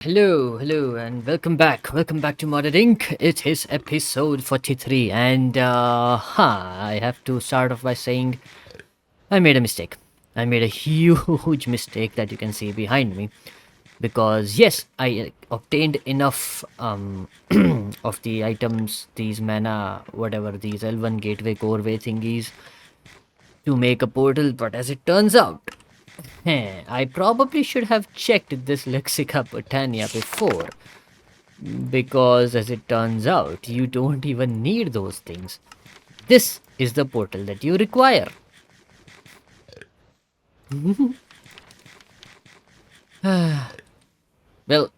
Hello, and welcome back. Welcome back to Modded Inc. It is episode 43, and I have to start off by saying I made a mistake. I made a huge mistake that you can see behind me because yes, I obtained enough of the items, these mana, whatever these Elven Gateway Coreway thingies, to make a portal, but as it turns out, I probably should have checked this Lexica Botania before. Because as it turns out, you don't even need those things. This is the portal that you require. Well,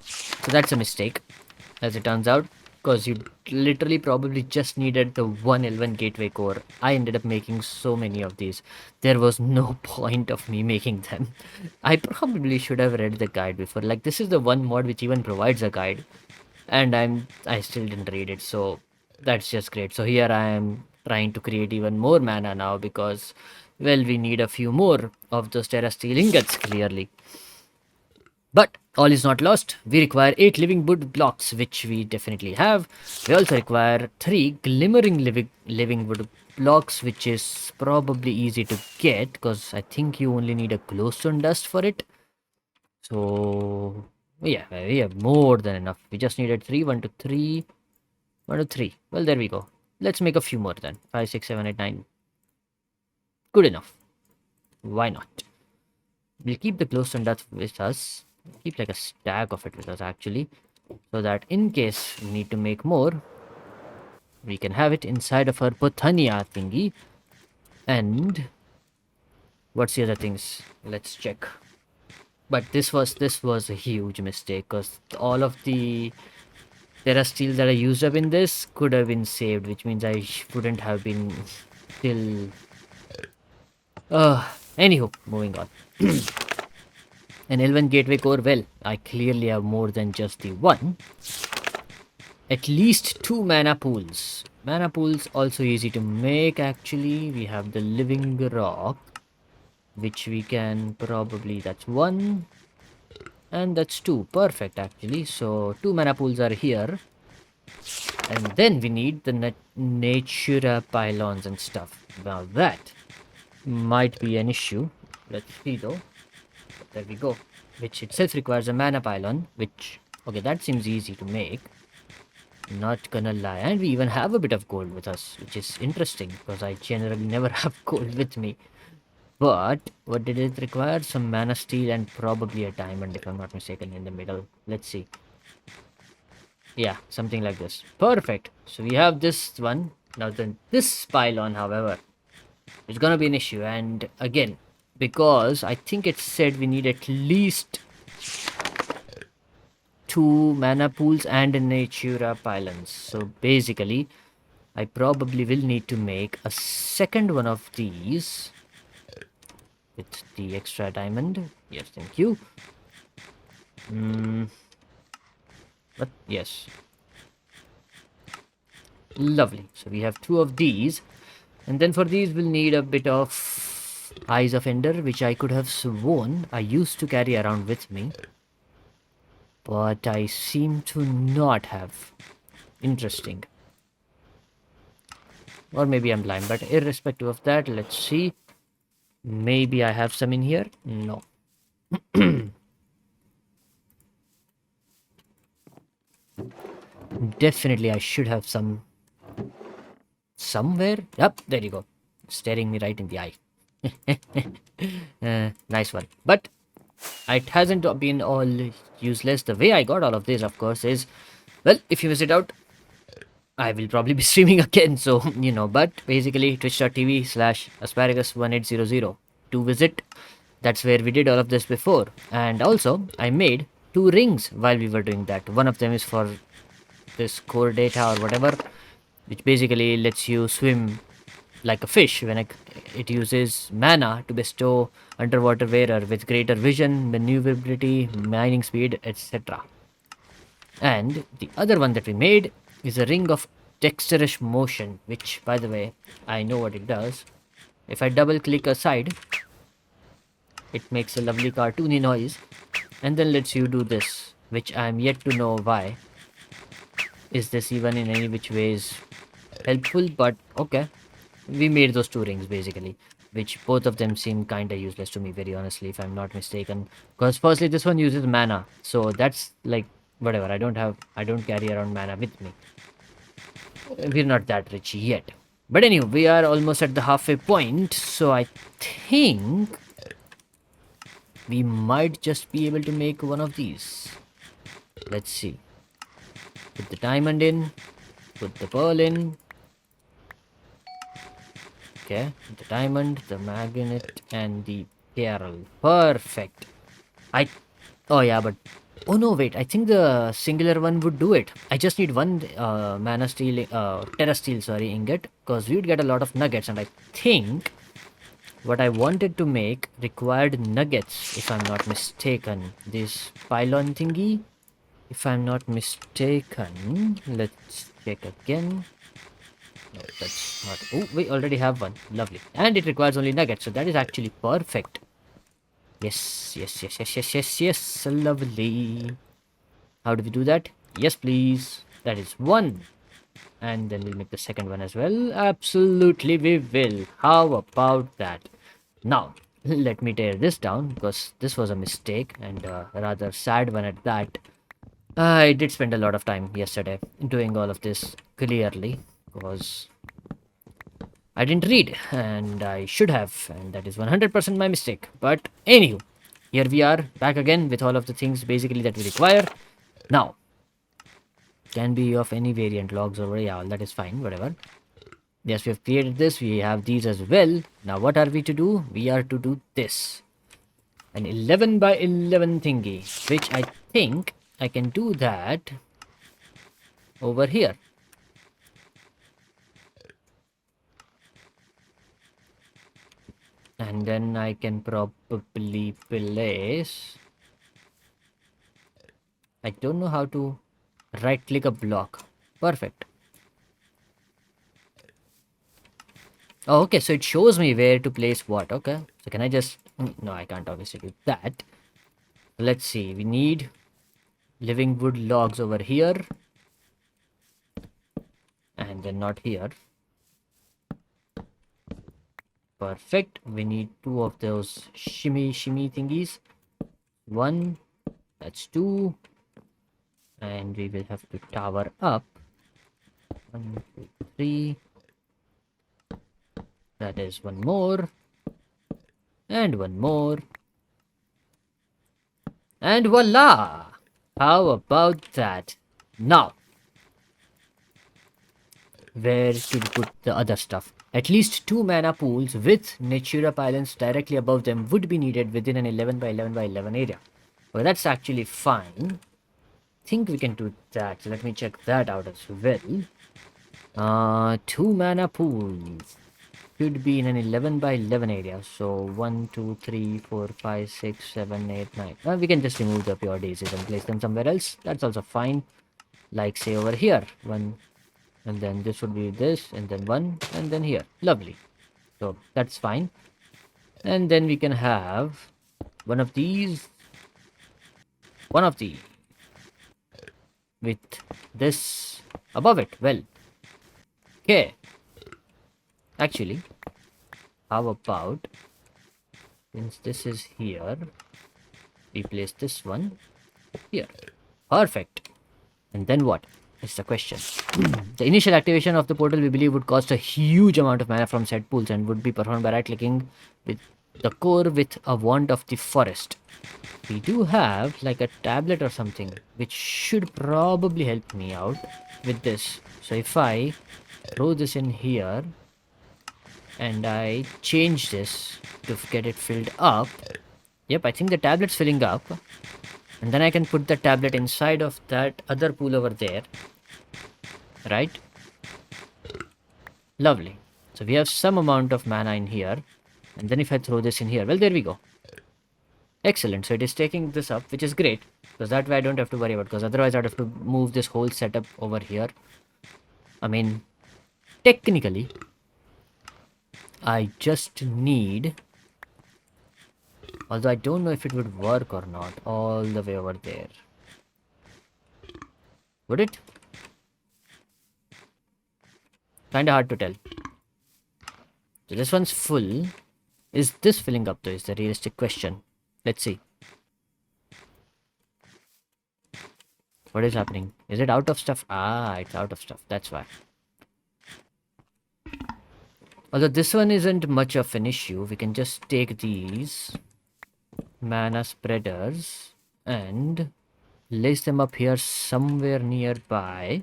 so that's a mistake, as it turns out, because you literally probably just needed the one Elven Gateway core. I ended up making so many of these. There was no point of me making them. I probably should have read the guide before. Like, this is the one mod which even provides a guide, and I still didn't read it, so that's just great. So here I am trying to create even more mana now because, well, we need a few more of those Terra Steel ingots, clearly. But all is not lost. We require 8 living wood blocks, which we definitely have. We also require 3 glimmering living wood blocks, which is probably easy to get because I think you only need a glowstone dust for it. So yeah, we have more than enough. We just needed 3, 1 to 3, 1 to 3. Well, there we go. Let's make a few more then. 5, 6, 7, 8, 9. Good enough. Why not? We'll keep the glowstone dust with us. Keep like a stack of it with us actually, so that in case we need to make more, we can have it inside of our Botania thingy. And what's the other things? Let's check. But this was a huge mistake because all of the Terra Steel that I used up in this could have been saved, which means I wouldn't have been till. Anywho, moving on. An Elven Gateway Core, well, I clearly have more than just the one. At least 2 mana pools. Mana pools also easy to make actually. We have the Living Rock, which we can probably, that's 1. And that's 2. Perfect actually. So 2 mana pools are here. And then we need the Natura pylons and stuff. Now that might be an issue. Let's see though. There we go. Which itself requires a mana pylon, which, okay, that seems easy to make. Not gonna lie. And we even have a bit of gold with us, which is interesting because I generally never have gold with me. But what did it require? Some mana steel and probably a diamond, if I'm not mistaken, in the middle. Let's see. Yeah, something like this. Perfect. So we have this one. Now then, this pylon, however, is gonna be an issue. And again, because I think it said we need at least 2 mana pools and a Natura pylons. So basically, I probably will need to make a second one of these with the extra diamond. Yes, thank you. But yes. Lovely. So we have 2 of these. And then for these, we'll need a bit of Eyes of Ender, which I could have sworn I used to carry around with me. But I seem to not have. Interesting. Or maybe I'm blind, but irrespective of that, let's see. Maybe I have some in here? No. Definitely I should have some somewhere. Yep, there you go. Staring me right in the eye. Nice one. But it hasn't been all useless. The way I got all of this, of course, is, well, if you visit out, I will probably be streaming again, so, you know, but basically twitch.tv/asparagus1800 to visit. That's where we did all of this before. And also, I made 2 rings while we were doing that. One of them is for this core data or whatever, which basically lets you swim like a fish when it uses mana to bestow underwater wearer with greater vision, maneuverability, mining speed, etc. And the other one that we made is a ring of dexterous motion, which, by the way, I know what it does. If I double click a side, it makes a lovely cartoony noise and then lets you do this. which I'm yet to know why. Is this even in any which ways helpful? But okay, we made those two rings basically, which both of them seem kinda useless to me, very honestly, if I'm not mistaken. Because firstly, this one uses mana, so that's like whatever. I don't carry around mana with me. We're not that rich yet. But anyway, we are almost at the halfway point, so I think we might just be able to make one of these. Let's see. Put the diamond in, put the pearl in. Okay, the diamond, the magnet, and the pearl. Perfect. I. Oh yeah, but. Oh no, wait. I think the singular one would do it. I just need one mana steel, terra steel, sorry, ingot, because we would get a lot of nuggets, and I think what I wanted to make required nuggets, if I'm not mistaken. This pylon thingy, if I'm not mistaken. Let's check again. No, that's not. Oh, we already have one. Lovely. And it requires only nuggets, so that is actually perfect. Yes, yes, yes, yes, yes, yes, yes. Lovely. How do we do that? Yes, please. That is one. And then we'll make the second one as well. Absolutely, we will. How about that? Now, let me tear this down because this was a mistake and a rather sad one at that. I did spend a lot of time yesterday doing all of this clearly because I didn't read and I should have, and that is 100% my mistake. But anywho, here we are back again with all of the things basically that we require. Now, can be of any variant logs over, yeah, that is fine, whatever. Yes, we have created this, we have these as well. Now, what are we to do? We are to do this. An 11 by 11 thingy, which I think I can do that over here. And then I can probably place. I don't know how to right click a block. Perfect. Oh, okay, so it shows me where to place what. Okay, so can I just. No, I can't obviously do that. Let's see, we need living wood logs over here. And then not here. Perfect. We need two of those shimmy thingies. One, that's two. And we will have to tower up. 1, 2, 3. That is one more. And one more. And voila! How about that? Now, where to put the other stuff? At least 2 mana pools with Natura Pylons directly above them would be needed within an 11 by 11 by 11 area. Well, that's actually fine. Think we can do that. So let me check that out as well. 2 mana pools should be in an 11 by 11 area. So 1, 2, 3, 4, 5, 6, 7, 8, 9. We can just remove the pure daisies and place them somewhere else. That's also fine. Like say over here. One, and then this would be this, and then one, and then here. Lovely. So that's fine. And then we can have one of these. One of these. With this above it. Well. Okay. Actually, how about, since this is here, we place this one here. Perfect. And then what is the question? The initial activation of the portal, we believe, would cost a huge amount of mana from said pools and would be performed by right clicking with the core with a wand of the forest. We do have like a tablet or something which should probably help me out with this. So if I throw this in here and I change this to get it filled up. Yep, I think the tablet's filling up. And then I can put the tablet inside of that other pool over there. Right? Lovely. So we have some amount of mana in here. And then if I throw this in here, well, there we go. Excellent. So it is taking this up, which is great. Because that way I don't have to worry about, because otherwise I'd have to move this whole setup over here. I mean, technically, I just need, although I don't know if it would work or not, all the way over there. Would it? Kinda hard to tell. So this one's full. Is this filling up though? Is the realistic question. Let's see. What is happening? Is it out of stuff? Ah, it's out of stuff. That's why. Although this one isn't much of an issue. We can just take these mana spreaders and place them up here somewhere nearby.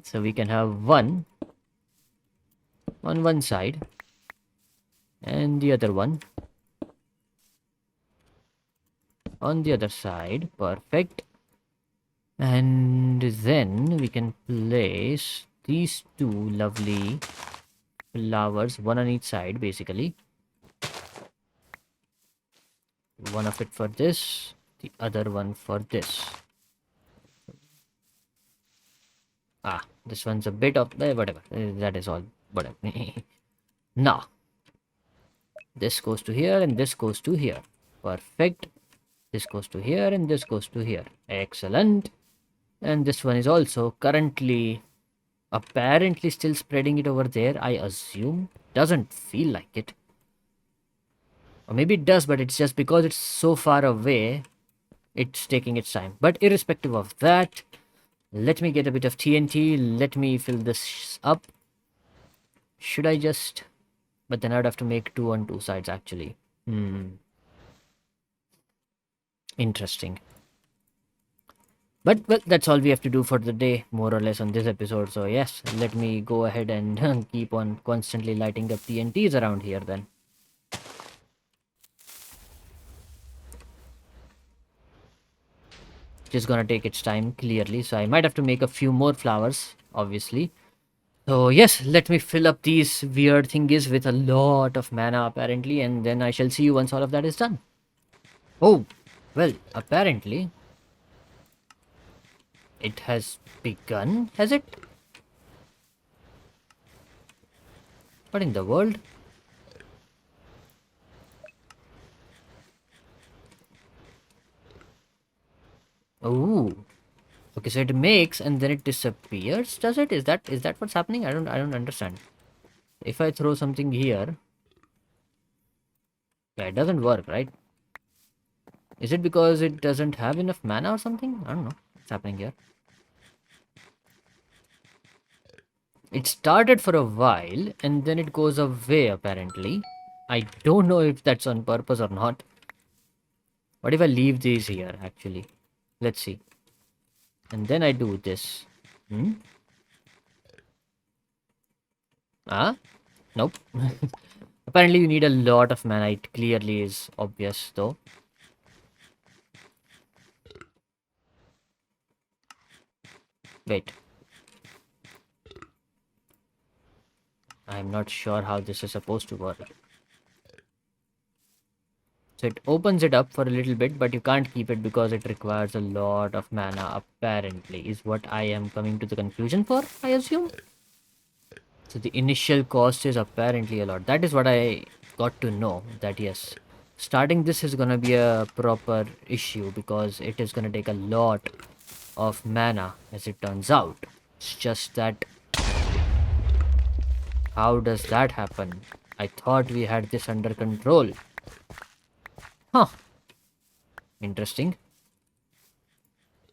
So we can have one on one side and the other one on the other side. Perfect. And then we can place these two lovely flowers, one on each side basically. One of it for this, the other one for this. Ah, this one's a bit of whatever. That is all. Whatever. Now, this goes to here and this goes to here. Perfect. This goes to here and this goes to here. Excellent. And this one is also currently apparently still spreading it over there, I assume. Doesn't feel like it. Or maybe it does, but it's just because it's so far away, it's taking its time. But irrespective of that, let me get a bit of TNT. Let me fill this up. Should I just... But then I'd have to make two on two sides actually. Interesting. But, well, that's all we have to do for the day, more or less, on this episode. So, yes, let me go ahead and keep on constantly lighting up TNTs around here then. Just gonna take its time, clearly. So, I might have to make a few more flowers, obviously. So, yes, let me fill up these weird thingies with a lot of mana, apparently. And then I shall see you once all of that is done. Oh, well, apparently... It has begun, has it? What in the world? Oh, okay. So it makes and then it disappears. Does it? Is that what's happening? I don't understand. If I throw something here, yeah, it doesn't work, right? Is it because it doesn't have enough mana or something? I don't know what's happening here. It started for a while and then it goes away apparently. I don't know if that's on purpose or not. What if I leave these here actually? Let's see. And then I do this. Ah? Nope. Apparently you need a lot of mana. It clearly is obvious though. Wait. I'm not sure how this is supposed to work. So it opens it up for a little bit, but you can't keep it because it requires a lot of mana, apparently, is what I am coming to the conclusion for, I assume. So the initial cost is apparently a lot. That is what I got to know, that yes, starting this is gonna be a proper issue because it is gonna take a lot of mana, as it turns out. It's just that... How does that happen? I thought we had this under control. Huh. Interesting.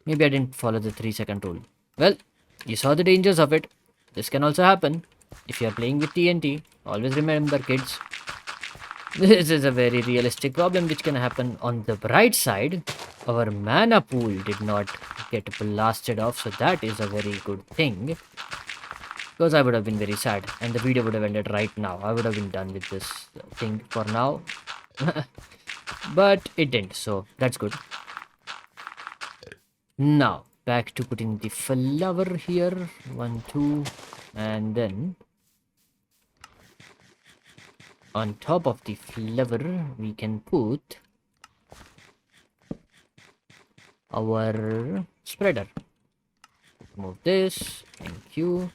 Maybe I didn't follow the 3-second rule. Well, you saw the dangers of it. This can also happen. If you are playing with TNT, always remember, kids. This is a very realistic problem which can happen. On the bright side, our mana pool did not get blasted off, so that is a very good thing. Because I would have been very sad and the video would have ended right now. I would have been done with this thing for now. But it didn't, so that's good. Now, back to putting the flower here. 1, 2, and then on top of the flower, we can put our spreader. Move this, thank you.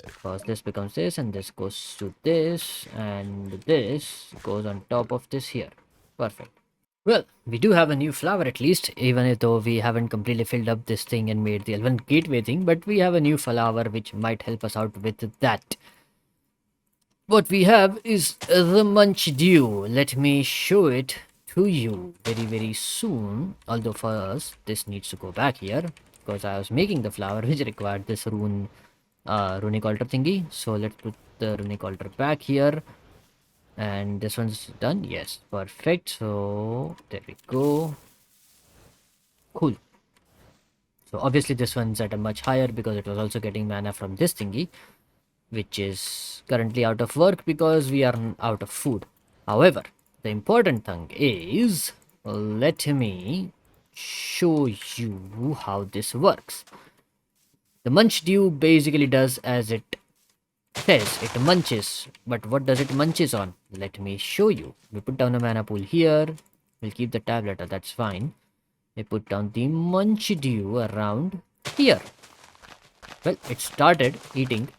Because this becomes this, and this goes to this, and this goes on top of this here. Perfect. Well, we do have a new flower at least, even though we haven't completely filled up this thing and made the Elven gateway thing, but we have a new flower which might help us out with that. What we have is the Munchdew. Let me show it to you very, very soon. Although first, this needs to go back here because I was making the flower which required this runic altar thingy. So let's put the runic altar back here. And this one's done. Yes, perfect. So there we go. Cool. So obviously this one's at a much higher because it was also getting mana from this thingy, which is currently out of work because we are out of food. However, the important thing is, let me show you how this works. The Munchdew basically does as it says, it munches. But what does it munches on? Let me show you. We put down a mana pool here. We'll keep the tablet, that's fine. We put down the Munchdew around here. Well, it started eating.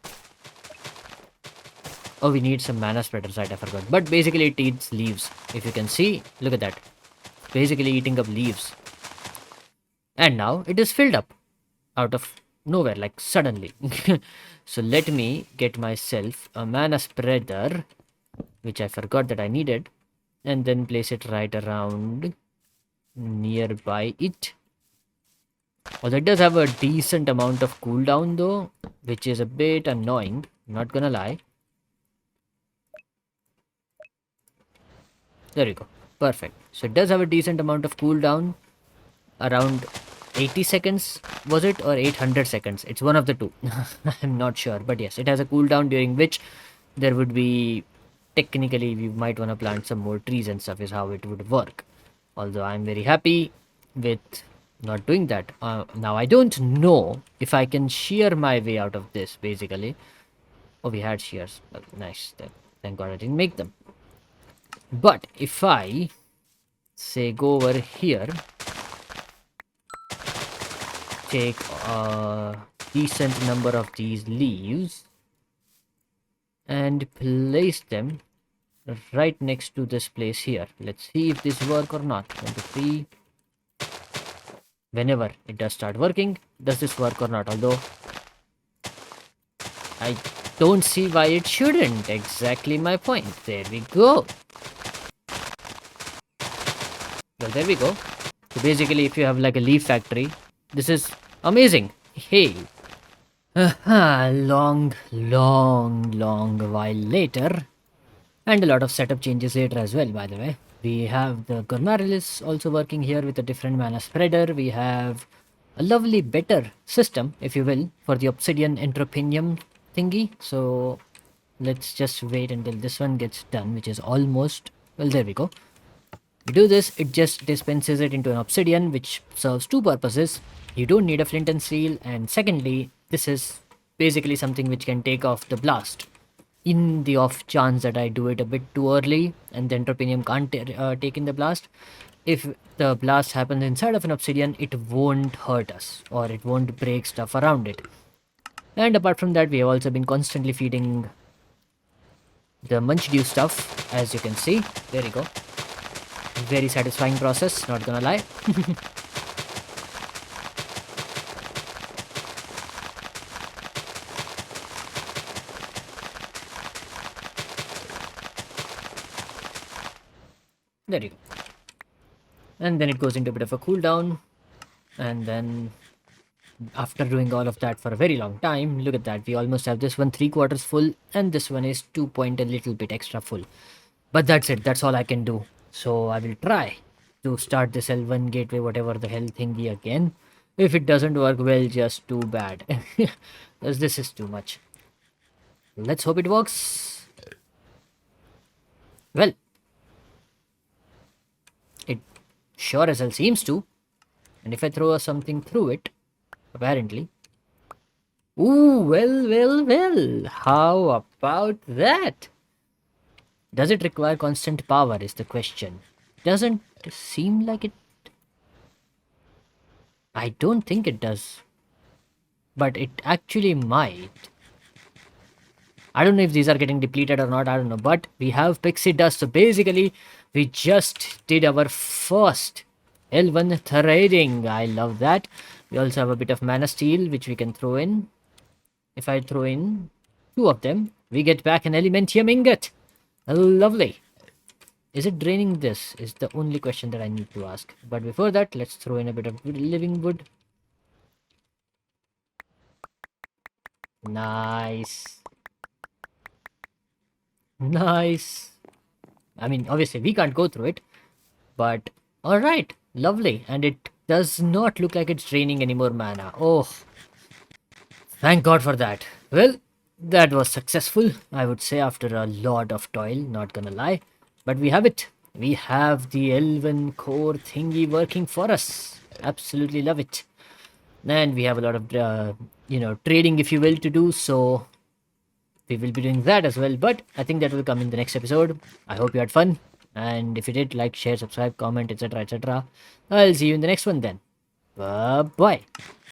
Oh, we need some mana spreaders, right? I forgot. But basically it eats leaves. If you can see, look at that. Basically eating up leaves. And now it is filled up. Out of nowhere, like suddenly. So let me get myself a mana spreader, which I forgot that I needed. And then place it right around nearby it. Although it does have a decent amount of cooldown though, which is a bit annoying. Not gonna lie. There you go. Perfect. So it does have a decent amount of cooldown. Around 80 seconds, was it? Or 800 seconds? It's one of the two. I'm not sure. But yes, it has a cooldown during which there would be... Technically, we might want to plant some more trees and stuff is how it would work. Although I'm very happy with not doing that. Now, I don't know if I can shear my way out of this, basically. Oh, we had shears. Well, nice. Thank God I didn't make them. But if I say go over here, take a decent number of these leaves and place them right next to this place here. Let's see if this work or not. 1, 2, 3. Whenever it does start working, does this work or not? Although I don't see why it shouldn't. Exactly my point. There we go. Well, there we go. So basically, if you have like a leaf factory, this is amazing. Hey. Long while later. And a lot of setup changes later as well, by the way. We have the Gormarilis also working here with a different mana spreader. We have a lovely better system, if you will, for the Obsidian Entropinium thingy. So let's just wait until this one gets done, which is almost... Well, there we go. You do this, it just dispenses it into an obsidian, which serves two purposes. You don't need a flint and steel, and secondly, this is basically something which can take off the blast. In the off chance that I do it a bit too early, and the entropinium can't take in the blast, if the blast happens inside of an obsidian, it won't hurt us, or it won't break stuff around it. And apart from that, we have also been constantly feeding the Munchdew stuff, as you can see. There you go. Very satisfying process, not gonna lie. There you go. And then it goes into a bit of a cooldown. And then after doing all of that for a very long time, look at that. We almost have this one 3/4 full and this one is 2 point a little bit extra full. But that's it. That's all I can do. So I will try to start this Elven gateway, whatever the hell thingy again. If it doesn't work, well, just too bad. Because this is too much. Let's hope it works. Well, it sure as hell seems to. And if I throw something through it, apparently. Ooh, well. How about that? Does it require constant power is the question. Doesn't seem like it. I don't think it does. But it actually might. I don't know if these are getting depleted or not, I don't know. But we have pixie dust. So basically, We just did our first Elven trading. I love that. We also have a bit of mana steel, which we can throw in. If I throw in 2 of them, we get back an Elementium ingot. Lovely. Is it draining this? Is the only question that I need to ask. But before that, let's throw in a bit of living wood. Nice. Nice. I mean, obviously, we can't go through it. But, alright. Lovely. And it does not look like it's draining any more mana. Oh, thank God for that. Well, that was successful, I would say, after a lot of toil, not gonna lie. But we have it. We have the Elven core thingy working for us. Absolutely love it. And we have a lot of, trading, if you will, to do. So we will be doing that as well. But I think that will come in the next episode. I hope you had fun. And if you did, like, share, subscribe, comment, etc., etc. I'll see you in the next one then. Bye bye.